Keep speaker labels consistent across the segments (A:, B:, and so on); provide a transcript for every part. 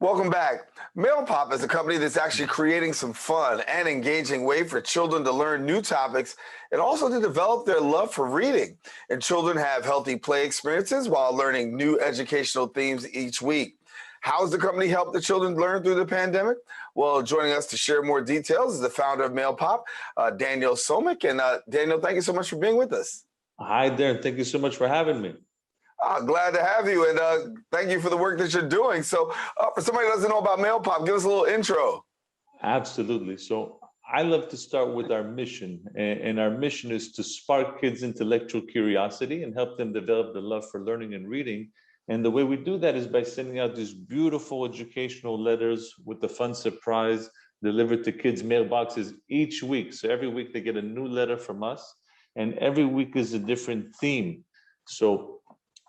A: Welcome back. MailPop is a company that's actually creating some fun and engaging way for children to learn new topics and also to develop their love for reading. And children have healthy play experiences while learning new educational themes each week. How has the company helped the children learn through the pandemic? Well, joining us to share more details is the founder of MailPop, Daniel Somick. And Daniel, thank you so much for being with us.
B: Hi there, thank you so much for having me.
A: Glad to have you, and thank you for the work that you're doing. So, for somebody who doesn't know about MailPop, give us a little intro.
B: Absolutely. So I love to start with our mission, and our mission is to spark kids' intellectual curiosity and help them develop the love for learning and reading. And the way we do that is by sending out these beautiful educational letters with the fun surprise delivered to kids' mailboxes each week. So every week they get a new letter from us, and every week is a different theme. So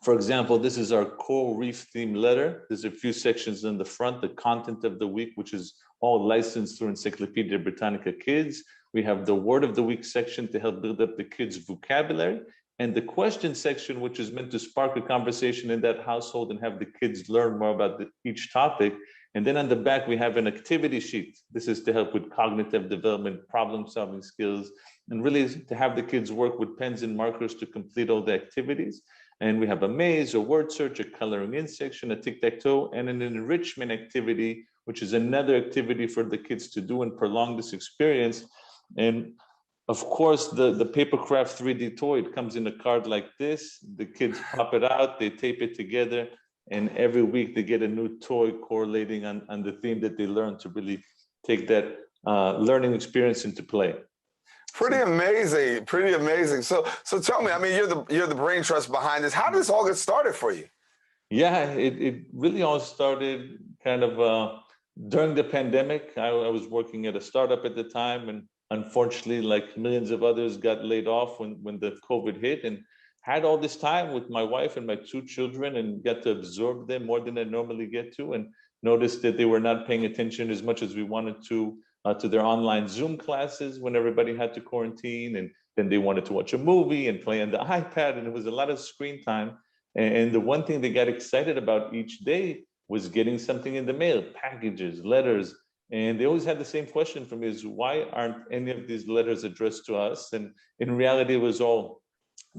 B: for example, this is our coral reef theme letter. There's a few sections in the front, the content of the week, which is all licensed through Encyclopedia Britannica Kids. We have the word of the week section to help build up the kids' vocabulary, and the question section, which is meant to spark a conversation in that household and have the kids learn more about each topic. And then on the back, we have an activity sheet. This is to help with cognitive development, problem-solving skills, and really to have the kids work with pens and markers to complete all the activities. And we have a maze, a word search, a coloring in section, a tic-tac-toe, and an enrichment activity, which is another activity for the kids to do and prolong this experience. And of course, the papercraft 3D toy, it comes in a card like this. The kids pop it out, they tape it together, and every week they get a new toy correlating on the theme that they learn to really take that learning experience into play.
A: Pretty amazing, pretty amazing. So tell me, I mean, you're the brain trust behind this. How did this all get started for you?
B: Yeah, it really all started kind of during the pandemic. I was working at a startup at the time, and unfortunately, like millions of others, got laid off when the COVID hit, and had all this time with my wife and my two children and got to absorb them more than I normally get to, and noticed that they were not paying attention as much as we wanted to their online Zoom classes when everybody had to quarantine, and then they wanted to watch a movie and play on the iPad, and it was a lot of screen time. And the one thing they got excited about each day was getting something in the mail, packages, letters. And they always had the same question for me is, why aren't any of these letters addressed to us? And in reality, it was all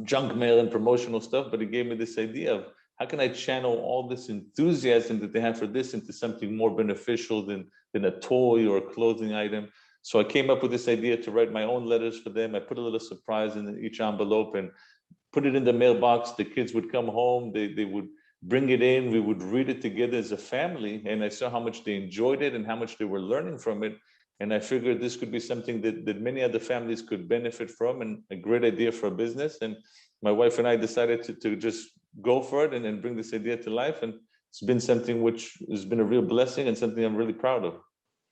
B: junk mail and promotional stuff, but it gave me this idea of how can I channel all this enthusiasm that they have for this into something more beneficial than a toy or a clothing item. So I came up with this idea to write my own letters for them. I put a little surprise in each envelope and put it in the mailbox. The kids would come home, they would bring it in, we would read it together as a family, and I saw how much they enjoyed it and how much they were learning from it. And I figured this could be something that many other families could benefit from, and a great idea for a business. And my wife and I decided to just go for it and bring this idea to life. And it's been something which has been a real blessing and something I'm really proud of.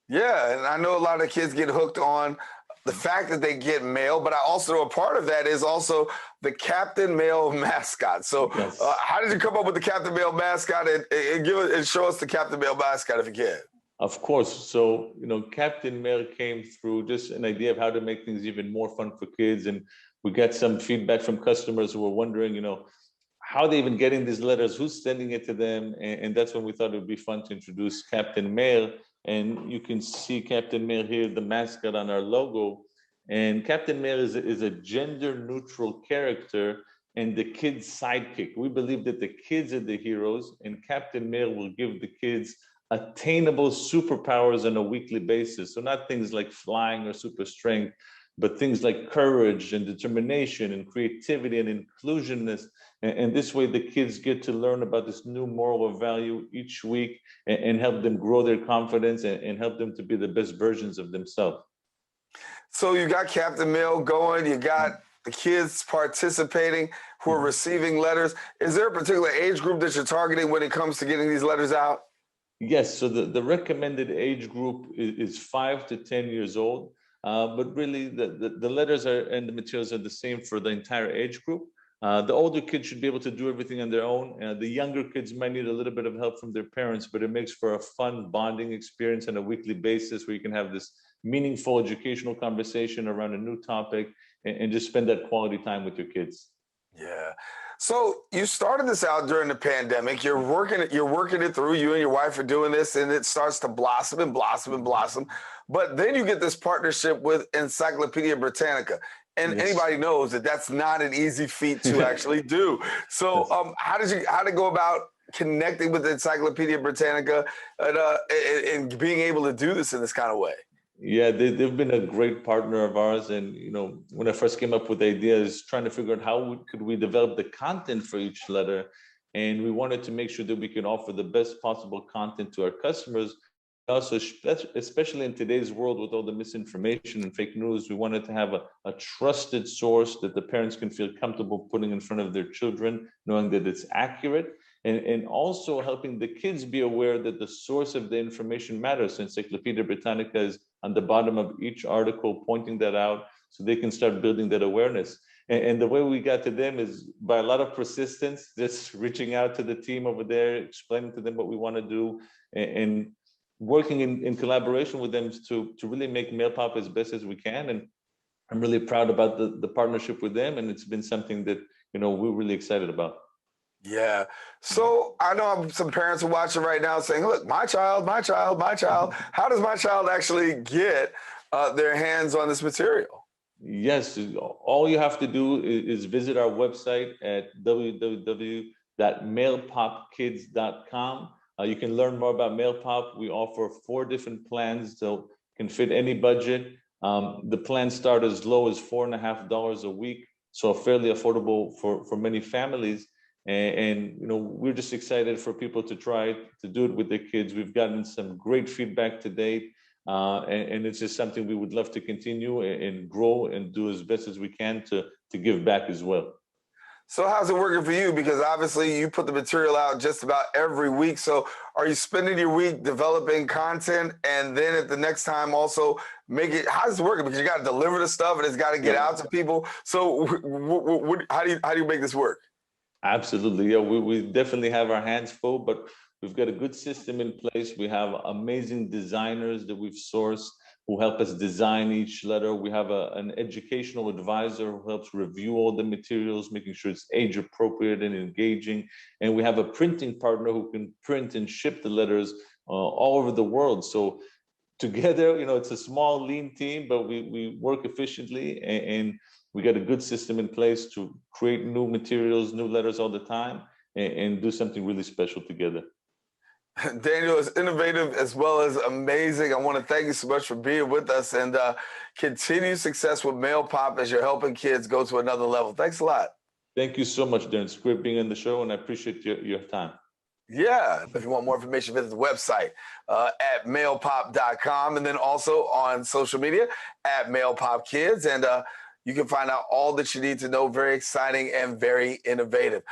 A: Yeah, and I know a lot of kids get hooked on the fact that they get mail, but I also know a part of that is also the Captain Mail mascot. So
B: Yes.
A: How did you come up with the Captain Mail mascot, and give it and show us the Captain Mail mascot if you can?
B: Of course. So, Captain Mail came through just an idea of how to make things even more fun for kids. And we got some feedback from customers who were wondering, how they even getting these letters, who's sending it to them. And that's when we thought it would be fun to introduce Captain Mail. And you can see Captain Mail here, the mascot on our logo. And Captain Mail is a gender neutral character and the kids' sidekick. We believe that the kids are the heroes, and Captain Mail will give the kids attainable superpowers on a weekly basis. So not things like flying or super strength, but things like courage and determination and creativity and inclusionness. And this way the kids get to learn about this new moral value each week and help them grow their confidence and help them to be the best versions of themselves.
A: So you got Captain Mail going, you got the kids participating who are receiving letters. Is there a particular age group that you're targeting when it comes to getting these letters out?
B: Yes, so the recommended age group is 5 to 10 years old, but really the letters are and the materials are the same for the entire age group. The older kids should be able to do everything on their own. The younger kids might need a little bit of help from their parents, but it makes for a fun bonding experience on a weekly basis where you can have this meaningful educational conversation around a new topic and just spend that quality time with your kids.
A: Yeah. So you started this out during the pandemic. You're working it through. You and your wife are doing this, and it starts to blossom and blossom and blossom. But then you get this partnership with Encyclopedia Britannica, and
B: Yes.
A: anybody knows that that's not an easy feat to actually do. So,
B: Yes.
A: how did you go about connecting with Encyclopedia Britannica and being able to do this in this kind of way?
B: Yeah, they've been a great partner of ours. And, when I first came up with the idea is trying to figure out how could we develop the content for each letter. And we wanted to make sure that we can offer the best possible content to our customers. Also, especially in today's world with all the misinformation and fake news, we wanted to have a trusted source that the parents can feel comfortable putting in front of their children, knowing that it's accurate. And also helping the kids be aware that the source of the information matters. So Encyclopedia Britannica is on the bottom of each article, pointing that out so they can start building that awareness. And the way we got to them is by a lot of persistence, just reaching out to the team over there, explaining to them what we want to do, and working in collaboration with them to really make MailPop as best as we can. And I'm really proud about the partnership with them. And it's been something that, we're really excited about.
A: Yeah. So I know some parents are watching right now saying, look, my child, my child, my child. How does my child actually get their hands on this material?
B: Yes, all you have to do is visit our website at www.mailpopkids.com. You can learn more about MailPop. We offer 4 different plans, so can fit any budget. The plans start as low as $4.50 a week, so fairly affordable for many families. And we're just excited for people to try to do it with their kids. We've gotten some great feedback to date. And it's just something we would love to continue and grow and do as best as we can to give back as well.
A: So how's it working for you? Because obviously you put the material out just about every week. So are you spending your week developing content and then at the next time also make it? How's it working? Because you got to deliver the stuff and it's got to get
B: Yep.
A: out to people. So how do you make this work?
B: Absolutely. Yeah, we definitely have our hands full, but we've got a good system in place. We have amazing designers that we've sourced who help us design each letter. We have an educational advisor who helps review all the materials, making sure it's age appropriate and engaging. And we have a printing partner who can print and ship the letters all over the world. So together, it's a small, lean team, but we work efficiently, and we got a good system in place to create new materials, new letters all the time, and do something really special together.
A: Daniel is innovative as well as amazing. I want to thank you so much for being with us and continue success with Mail Pop as you're helping kids go to another level. Thanks a lot.
B: Thank you so much, Darren. It's great being on the show, and I appreciate your time.
A: Yeah, if you want more information, visit the website at mailpop.com and then also on social media at mailpopkids. And you can find out all that you need to know. Very exciting and very innovative.